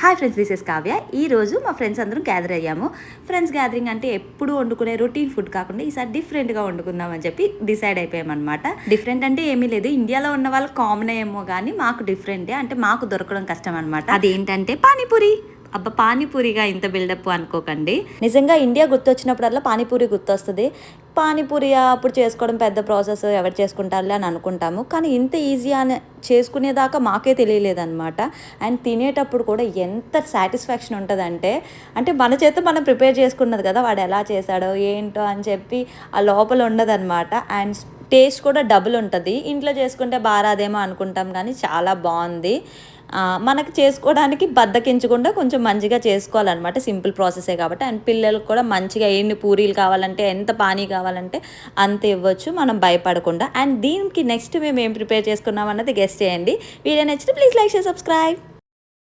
Hi friends, this is Kavya. ఈరోజు మా friends అందరం గ్యాదర్ అయ్యాము. ఫ్రెండ్స్ గ్యాదరింగ్ అంటే ఎప్పుడు వండుకునే రొటీన్ ఫుడ్ కాకుండా ఈసారి డిఫరెంట్గా వండుకుందామని చెప్పి డిసైడ్ అయిపోయామన్నమాట. డిఫరెంట్ అంటే ఏమీ లేదు, ఇండియాలో ఉన్న వాళ్ళు కామన్ ఏమో కానీ మాకు డిఫరెంటే, అంటే మాకు దొరకడం కష్టం అనమాట. అదేంటంటే పానీపూరి. అబ్బా, పానీపూరిగా ఇంత బిల్డప్ అనుకోకండి. నిజంగా ఇండియా గుర్తొచ్చినప్పుడల్లా పానీపూరి గుర్తొస్తుంది. పానీపూరి అప్పుడు చేసుకోవడం పెద్ద ప్రాసెస్, ఎవరు చేసుకుంటారులే అని అనుకుంటాము. కానీ ఇంత ఈజీ అని చేసుకునేదాకా మాకే తెలియలేదన్నమాట. అండ్ తినేటప్పుడు కూడా ఎంత సాటిస్ఫాక్షన్ ఉంటుందంటే, అంటే మన చేత మనం ప్రిపేర్ చేసుకున్నది కదా, వాడు ఎలా చేశాడో ఏంటో అని చెప్పి ఆ లోపల ఉండదన్నమాట. అండ్ టేస్ట్ కూడా డబుల్ ఉంటుంది. ఇంట్లో చేసుకుంటే బారాదేమో అనుకుంటాం, కానీ చాలా బాగుంది. మనకు చేసుకోవడానికి బద్దకించకుండా కొంచెం మంచిగా చేసుకోవాలన్నమాట. సింపుల్ ప్రాసెసే కాబట్టి. అండ్ పిల్లలకు కూడా మంచిగా ఎన్ని పూరీలు కావాలంటే, ఎంత పానీ కావాలంటే అంత ఇవ్వచ్చు, మనం భయపడకుండా. అండ్ దీనికి నెక్స్ట్ మేము ఏం ప్రిపేర్ చేసుకున్నాం అన్నది గెస్ట్ చేయండి. వీడియో నచ్చితే ప్లీజ్ లైక్ షేర్ సబ్స్క్రైబ్.